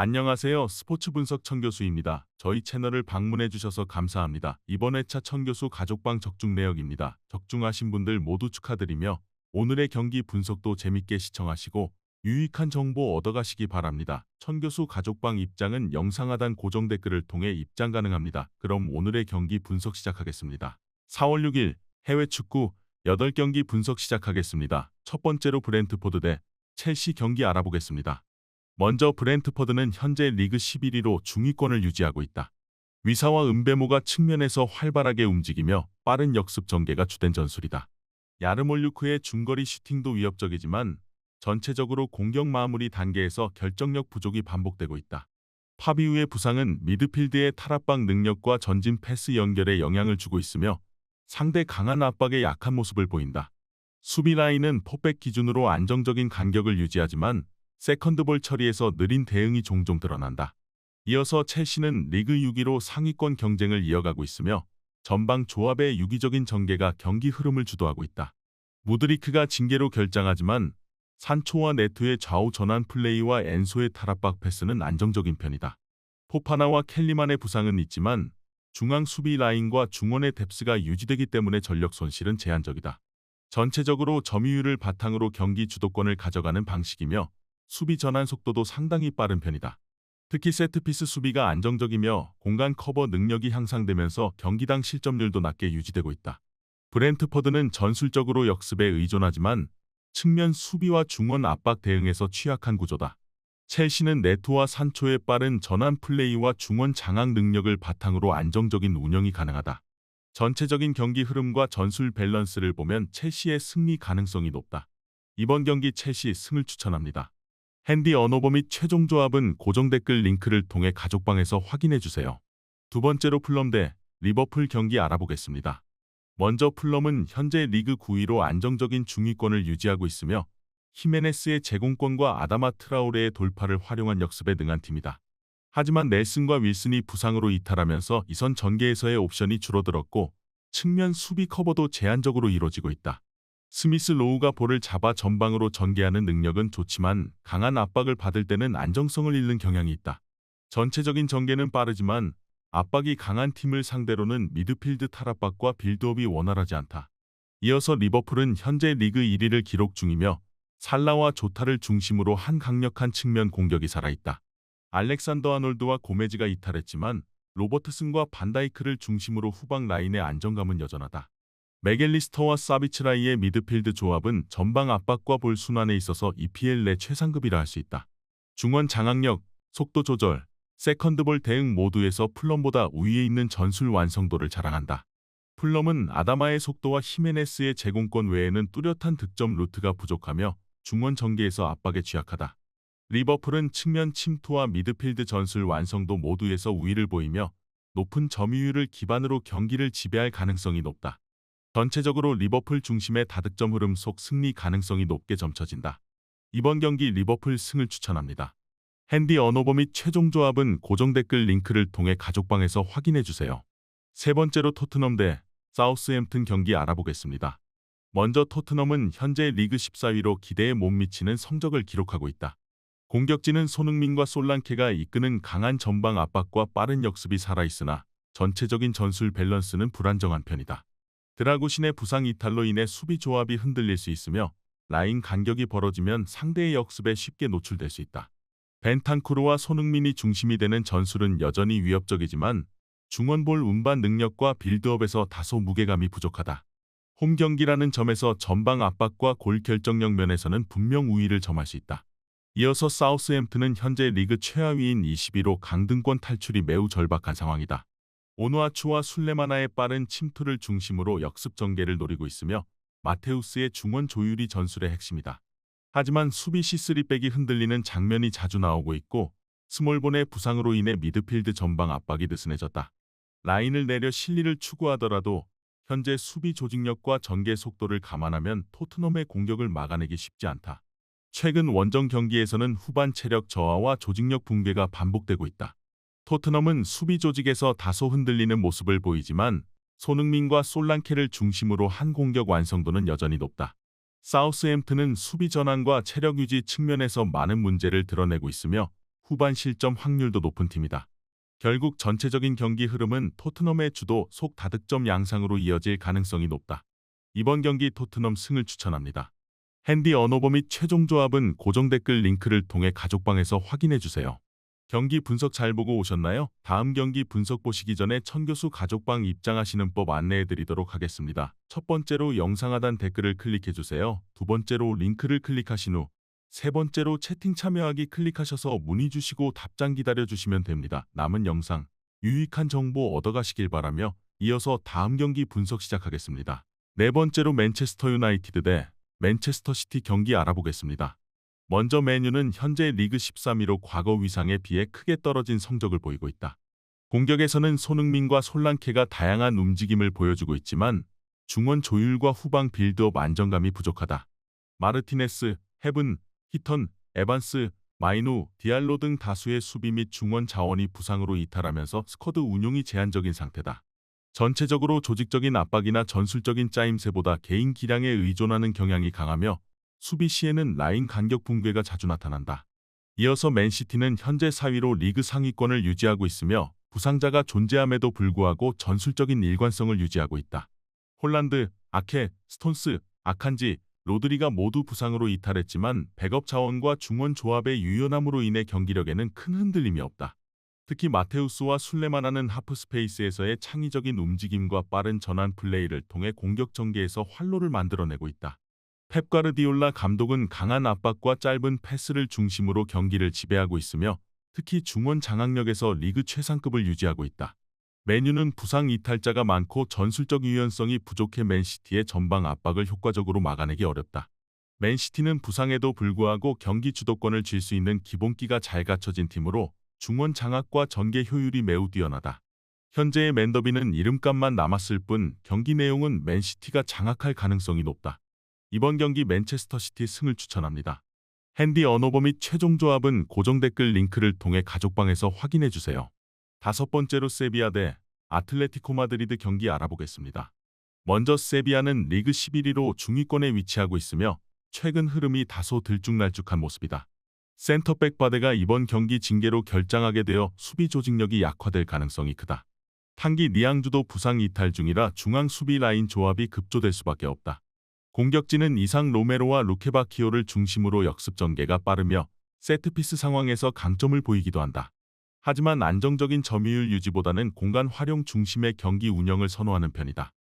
안녕하세요. 스포츠 분석 천교수입니다. 저희 채널을 방문해 주셔서 감사합니다. 이번 회차 천교수 가족방 적중 내역입니다. 적중하신 분들 모두 축하드리며 오늘의 경기 분석도 재밌게 시청하시고 유익한 정보 얻어가시기 바랍니다. 천교수 가족방 입장은 영상 하단 고정 댓글을 통해 입장 가능합니다. 그럼 오늘의 경기 분석 시작하겠습니다. 4월 6일 해외 축구 8경기 분석 시작하겠습니다. 첫 번째로 브렌트포드 대 첼시 경기 알아보겠습니다. 먼저 브렌트포드는 현재 리그 11위로 중위권을 유지하고 있다. 위사와 은베모가 측면에서 활발하게 움직이며 빠른 역습 전개가 주된 전술이다. 야르몰류크의 중거리 슈팅도 위협적이지만 전체적으로 공격 마무리 단계에서 결정력 부족이 반복되고 있다. 파비우의 부상은 미드필드의 탈압박 능력과 전진 패스 연결에 영향을 주고 있으며 상대 강한 압박에 약한 모습을 보인다. 수비 라인은 포백 기준으로 안정적인 간격을 유지하지만 세컨드볼 처리에서 느린 대응이 종종 드러난다. 이어서 첼시는 리그 6위로 상위권 경쟁을 이어가고 있으며 전방 조합의 유기적인 전개가 경기 흐름을 주도하고 있다. 무드리크가 징계로 결장하지만 산초와 네투의 좌우 전환 플레이와 엔소의 탈압박 패스는 안정적인 편이다. 포파나와 켈리만의 부상은 있지만 중앙 수비 라인과 중원의 뎁스가 유지되기 때문에 전력 손실은 제한적이다. 전체적으로 점유율을 바탕으로 경기 주도권을 가져가는 방식이며 수비 전환 속도도 상당히 빠른 편이다. 특히 세트피스 수비가 안정적이며 공간 커버 능력이 향상되면서 경기당 실점률도 낮게 유지되고 있다. 브렌트포드는 전술적으로 역습에 의존하지만 측면 수비와 중원 압박 대응에서 취약한 구조다. 첼시는 네토와 산초의 빠른 전환 플레이와 중원 장악 능력을 바탕으로 안정적인 운영이 가능하다. 전체적인 경기 흐름과 전술 밸런스를 보면 첼시의 승리 가능성이 높다. 이번 경기 첼시 승을 추천합니다. 핸디 언어버 및 최종 조합은 고정 댓글 링크를 통해 가족방에서 확인해주세요. 두 번째로 풀럼 대 리버풀 경기 알아보겠습니다. 먼저 풀럼은 현재 리그 9위로 안정적인 중위권을 유지하고 있으며 히메네스의 제공권과 아다마 트라오레의 돌파를 활용한 역습에 능한 팀이다. 하지만 넬슨과 윌슨이 부상으로 이탈하면서 이선 전개에서의 옵션이 줄어들었고 측면 수비 커버도 제한적으로 이루어지고 있다. 스미스 로우가 볼을 잡아 전방으로 전개하는 능력은 좋지만 강한 압박을 받을 때는 안정성을 잃는 경향이 있다. 전체적인 전개는 빠르지만 압박이 강한 팀을 상대로는 미드필드 탈압박과 빌드업이 원활하지 않다. 이어서 리버풀은 현재 리그 1위를 기록 중이며 살라와 조타를 중심으로 한 강력한 측면 공격이 살아있다. 알렉산더 아놀드와 고메즈가 이탈했지만 로버트슨과 반다이크를 중심으로 후방 라인의 안정감은 여전하다. 맥앨리스터와 사비츠라이의 미드필드 조합은 전방 압박과 볼 순환에 있어서 EPL 내 최상급이라 할 수 있다. 중원 장악력, 속도 조절, 세컨드볼 대응 모두에서 풀럼보다 우위에 있는 전술 완성도를 자랑한다. 풀럼은 아다마의 속도와 히메네스의 제공권 외에는 뚜렷한 득점 루트가 부족하며 중원 전개에서 압박에 취약하다. 리버풀은 측면 침투와 미드필드 전술 완성도 모두에서 우위를 보이며 높은 점유율을 기반으로 경기를 지배할 가능성이 높다. 전체적으로 리버풀 중심의 다득점 흐름 속 승리 가능성이 높게 점쳐진다. 이번 경기 리버풀 승을 추천합니다. 핸디 언어버 및 최종 조합은 고정 댓글 링크를 통해 가족방에서 확인해주세요. 세 번째로 토트넘 대 사우스햄튼 경기 알아보겠습니다. 먼저 토트넘은 현재 리그 14위로 기대에 못 미치는 성적을 기록하고 있다. 공격진은 손흥민과 솔랑케가 이끄는 강한 전방 압박과 빠른 역습이 살아있으나 전체적인 전술 밸런스는 불안정한 편이다. 드라구신의 부상 이탈로 인해 수비 조합이 흔들릴 수 있으며 라인 간격이 벌어지면 상대의 역습에 쉽게 노출될 수 있다. 벤탄쿠르와 손흥민이 중심이 되는 전술은 여전히 위협적이지만 중원볼 운반 능력과 빌드업에서 다소 무게감이 부족하다. 홈 경기라는 점에서 전방 압박과 골 결정력 면에서는 분명 우위를 점할 수 있다. 이어서 사우스햄튼은 현재 리그 최하위인 20위로 강등권 탈출이 매우 절박한 상황이다. 오누아추와 술레마나의 빠른 침투를 중심으로 역습 전개를 노리고 있으며 마테우스의 중원 조율이 전술의 핵심이다. 하지만 수비 C3백이 흔들리는 장면이 자주 나오고 있고 스몰본의 부상으로 인해 미드필드 전방 압박이 느슨해졌다. 라인을 내려 실리를 추구하더라도 현재 수비 조직력과 전개 속도를 감안하면 토트넘의 공격을 막아내기 쉽지 않다. 최근 원정 경기에서는 후반 체력 저하와 조직력 붕괴가 반복되고 있다. 토트넘은 수비 조직에서 다소 흔들리는 모습을 보이지만 손흥민과 솔랑케를 중심으로 한 공격 완성도는 여전히 높다. 사우스햄튼은 수비 전환과 체력 유지 측면에서 많은 문제를 드러내고 있으며 후반 실점 확률도 높은 팀이다. 결국 전체적인 경기 흐름은 토트넘의 주도 속 다득점 양상으로 이어질 가능성이 높다. 이번 경기 토트넘 승을 추천합니다. 핸디 언어버 및 최종 조합은 고정 댓글 링크를 통해 가족방에서 확인해주세요. 경기 분석 잘 보고 오셨나요? 다음 경기 분석 보시기 전에 천교수 가족방 입장하시는 법 안내해드리도록 하겠습니다. 첫 번째로 영상 하단 댓글을 클릭해주세요. 두 번째로 링크를 클릭하신 후 세 번째로 채팅 참여하기 클릭하셔서 문의 주시고 답장 기다려주시면 됩니다. 남은 영상 유익한 정보 얻어가시길 바라며 이어서 다음 경기 분석 시작하겠습니다. 네 번째로 맨체스터 유나이티드 대 맨체스터 시티 경기 알아보겠습니다. 먼저 맨유는 현재 리그 13위로 과거 위상에 비해 크게 떨어진 성적을 보이고 있다. 공격에서는 손흥민과 솔랑케가 다양한 움직임을 보여주고 있지만 중원 조율과 후방 빌드업 안정감이 부족하다. 마르티네스, 헤븐, 히턴, 에반스, 마이누, 디알로 등 다수의 수비 및 중원 자원이 부상으로 이탈하면서 스쿼드 운용이 제한적인 상태다. 전체적으로 조직적인 압박이나 전술적인 짜임새보다 개인 기량에 의존하는 경향이 강하며 수비 시에는 라인 간격 붕괴가 자주 나타난다. 이어서 맨시티는 현재 4위로 리그 상위권을 유지하고 있으며 부상자가 존재함에도 불구하고 전술적인 일관성을 유지하고 있다. 홀란드, 아케, 스톤스, 아칸지, 로드리가 모두 부상으로 이탈했지만 백업 자원과 중원 조합의 유연함으로 인해 경기력에는 큰 흔들림이 없다. 특히 마테우스와 술레마나는 하프 스페이스에서의 창의적인 움직임과 빠른 전환 플레이를 통해 공격 전개에서 활로를 만들어내고 있다. 펩 가르디올라 감독은 강한 압박과 짧은 패스를 중심으로 경기를 지배하고 있으며 특히 중원 장악력에서 리그 최상급을 유지하고 있다. 맨유는 부상 이탈자가 많고 전술적 유연성이 부족해 맨시티의 전방 압박을 효과적으로 막아내기 어렵다. 맨시티는 부상에도 불구하고 경기 주도권을 쥘 수 있는 기본기가 잘 갖춰진 팀으로 중원 장악과 전개 효율이 매우 뛰어나다. 현재의 맨더비는 이름값만 남았을 뿐 경기 내용은 맨시티가 장악할 가능성이 높다. 이번 경기 맨체스터 시티 승을 추천합니다. 핸디 언어버 및 최종 조합은 고정 댓글 링크를 통해 가족방에서 확인해주세요. 다섯 번째로 세비야 대 아틀레티코 마드리드 경기 알아보겠습니다. 먼저 세비야는 리그 11위로 중위권에 위치하고 있으며 최근 흐름이 다소 들쭉날쭉한 모습이다. 센터백 바데가 이번 경기 징계로 결장하게 되어 수비 조직력이 약화될 가능성이 크다. 탄기 니앙주도 부상 이탈 중이라 중앙 수비 라인 조합이 급조될 수밖에 없다. 공격진은 이상 로메로와 루케바키오를 중심으로 역습 전개가 빠르며 세트피스 상황에서 강점을 보이기도 한다. 하지만 안정적인 점유율 유지보다는 공간 활용 중심의 경기 운영을 선호하는 편이다.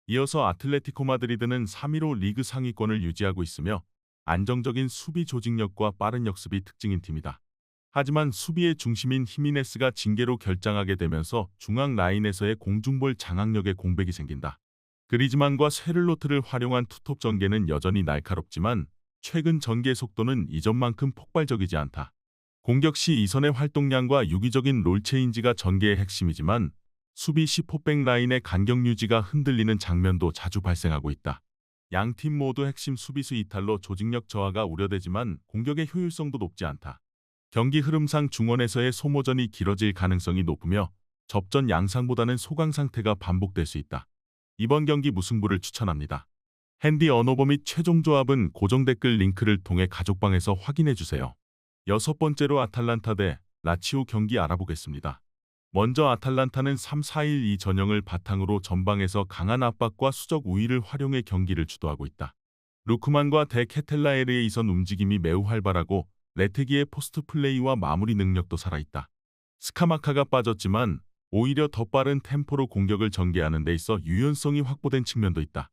이어서 아틀레티코 마드리드는 3위로 리그 상위권을 유지하고 있으며 안정적인 수비 조직력과 빠른 역습이 특징인 팀이다. 하지만 수비의 중심인 히미네스가 징계로 결장하게 되면서 중앙 라인에서의 공중볼 장악력에 공백이 생긴다. 그리즈만과 쉐를로트를 활용한 투톱 전개는 여전히 날카롭지만 최근 전개 속도는 이전만큼 폭발적이지 않다. 공격 시 이선의 활동량과 유기적인 롤체인지가 전개의 핵심이지만 수비 시 포백 라인의 간격 유지가 흔들리는 장면도 자주 발생하고 있다. 양팀 모두 핵심 수비수 이탈로 조직력 저하가 우려되지만 공격의 효율성도 높지 않다. 경기 흐름상 중원에서의 소모전이 길어질 가능성이 높으며 접전 양상보다는 소강 상태가 반복될 수 있다. 이번 경기 무승부를 추천합니다. 핸디 언어버 및 최종 조합은 고정 댓글 링크를 통해 가족방에서 확인해주세요. 여섯 번째로 아탈란타 대 라치오 경기 알아보겠습니다. 먼저 아탈란타는 3-4-1-2 전형을 바탕으로 전방에서 강한 압박과 수적 우위를 활용해 경기를 주도하고 있다. 루크만과 데 케텔라에르의 이선 움직임이 매우 활발하고 레테기의 포스트 플레이와 마무리 능력도 살아있다. 스카마카가 빠졌지만 오히려 더 빠른 템포로 공격을 전개하는 데 있어 유연성이 확보된 측면도 있다.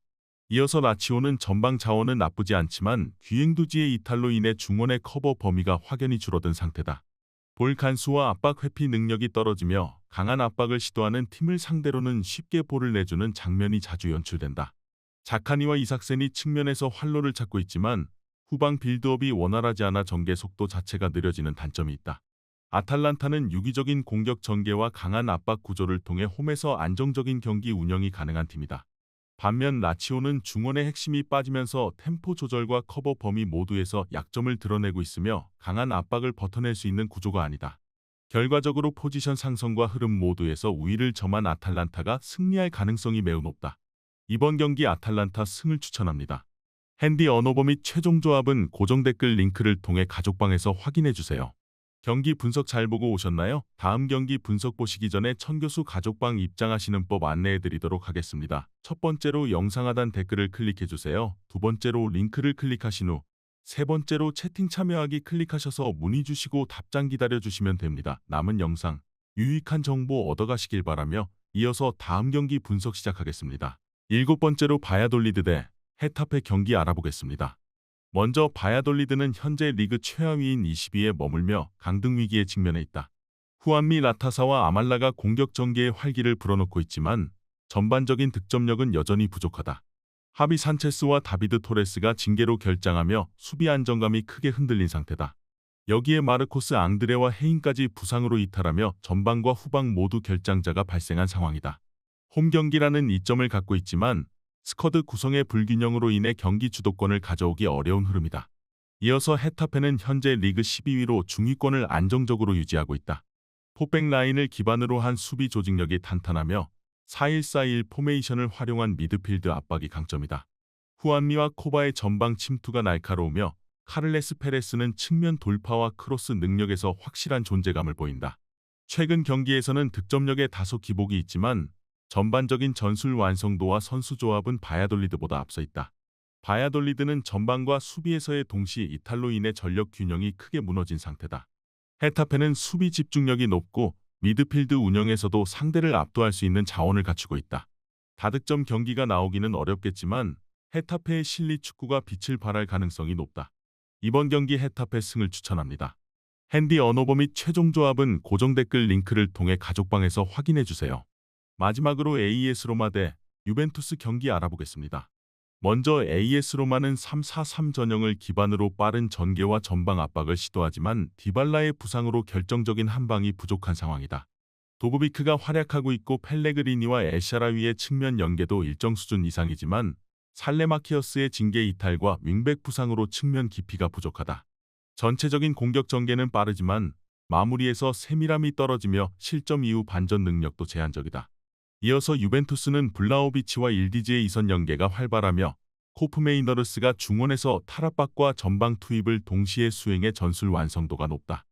이어서 라치오는 전방 자원은 나쁘지 않지만 귀행두지의 이탈로 인해 중원의 커버 범위가 확연히 줄어든 상태다. 볼 간수와 압박 회피 능력이 떨어지며 강한 압박을 시도하는 팀을 상대로는 쉽게 볼을 내주는 장면이 자주 연출된다. 자카니와 이삭센이 측면에서 활로를 찾고 있지만 후방 빌드업이 원활하지 않아 전개 속도 자체가 느려지는 단점이 있다. 아탈란타는 유기적인 공격 전개와 강한 압박 구조를 통해 홈에서 안정적인 경기 운영이 가능한 팀이다. 반면 라치오는 중원의 핵심이 빠지면서 템포 조절과 커버 범위 모두에서 약점을 드러내고 있으며 강한 압박을 버텨낼 수 있는 구조가 아니다. 결과적으로 포지션 상성과 흐름 모두에서 우위를 점한 아탈란타가 승리할 가능성이 매우 높다. 이번 경기 아탈란타 승을 추천합니다. 핸디 언어버 및 최종 조합은 고정 댓글 링크를 통해 가족방에서 확인해주세요. 경기 분석 잘 보고 오셨나요? 다음 경기 분석 보시기 전에 천교수 가족방 입장하시는 법 안내해 드리도록 하겠습니다. 첫 번째로 영상 하단 댓글을 클릭해 주세요. 두 번째로 링크를 클릭하신 후 세 번째로 채팅 참여하기 클릭하셔서 문의 주시고 답장 기다려 주시면 됩니다. 남은 영상 유익한 정보 얻어가시길 바라며 이어서 다음 경기 분석 시작하겠습니다. 일곱 번째로 바야돌리드 대 헤타페 경기 알아보겠습니다. 먼저 바야돌리드는 현재 리그 최하위인 20위에 머물며 강등 위기에 직면해 있다. 후안미 라타사와 아말라가 공격 전개의 활기를 불어넣고 있지만 전반적인 득점력은 여전히 부족하다. 하비 산체스와 다비드 토레스가 징계로 결장하며 수비 안정감이 크게 흔들린 상태다. 여기에 마르코스 앙드레와 헤인까지 부상으로 이탈하며 전방과 후방 모두 결장자가 발생한 상황이다. 홈 경기라는 이점을 갖고 있지만 스쿼드 구성의 불균형으로 인해 경기 주도권을 가져오기 어려운 흐름이다. 이어서 헤타페는 현재 리그 12위로 중위권을 안정적으로 유지하고 있다. 포백 라인을 기반으로 한 수비 조직력이 탄탄하며 4-1-4-1 포메이션을 활용한 미드필드 압박이 강점이다. 후안미와 코바의 전방 침투가 날카로우며 카를레스 페레스는 측면 돌파와 크로스 능력에서 확실한 존재감을 보인다. 최근 경기에서는 득점력에 다소 기복이 있지만 전반적인 전술 완성도와 선수 조합은 바야돌리드보다 앞서 있다. 바야돌리드는 전방과 수비에서의 동시 이탈로 인해 전력 균형이 크게 무너진 상태다. 헤타페는 수비 집중력이 높고 미드필드 운영에서도 상대를 압도할 수 있는 자원을 갖추고 있다. 다득점 경기가 나오기는 어렵겠지만 헤타페의 실리 축구가 빛을 발할 가능성이 높다. 이번 경기 헤타페 승을 추천합니다. 핸디 언어버 및 최종 조합은 고정 댓글 링크를 통해 가족방에서 확인해 주세요. 마지막으로 AS 로마 대 유벤투스 경기 알아보겠습니다. 먼저 AS 로마는 3-4-3 전형을 기반으로 빠른 전개와 전방 압박을 시도하지만 디발라의 부상으로 결정적인 한 방이 부족한 상황이다. 도브비크가 활약하고 있고 펠레그리니와 엘샤라위의 측면 연계도 일정 수준 이상이지만 살레마키어스의 징계 이탈과 윙백 부상으로 측면 깊이가 부족하다. 전체적인 공격 전개는 빠르지만 마무리에서 세밀함이 떨어지며 실점 이후 반전 능력도 제한적이다. 이어서 유벤투스는 블라오비치와 일디지의 이선 연계가 활발하며 코프메이너르스가 중원에서 탈압박과 전방 투입을 동시에 수행해 전술 완성도가 높다.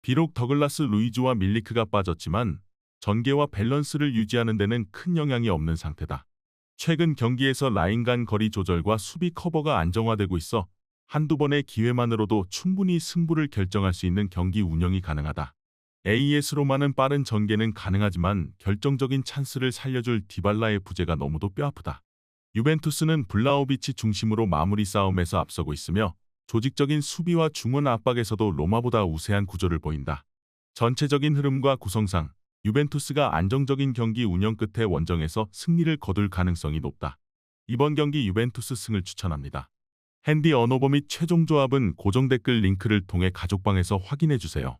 비록 더글라스 루이즈와 밀리크가 빠졌지만 전개와 밸런스를 유지하는 데는 큰 영향이 없는 상태다. 최근 경기에서 라인 간 거리 조절과 수비 커버가 안정화되고 있어 한두 번의 기회만으로도 충분히 승부를 결정할 수 있는 경기 운영이 가능하다. AS 로마는 빠른 전개는 가능하지만 결정적인 찬스를 살려줄 디발라의 부재가 너무도 뼈아프다. 유벤투스는 블라오비치 중심으로 마무리 싸움에서 앞서고 있으며 조직적인 수비와 중원 압박에서도 로마보다 우세한 구조를 보인다. 전체적인 흐름과 구성상 유벤투스가 안정적인 경기 운영 끝에 원정에서 승리를 거둘 가능성이 높다. 이번 경기 유벤투스 승을 추천합니다. 핸디 언어버 및 최종 조합은 고정 댓글 링크를 통해 가족방에서 확인해 주세요.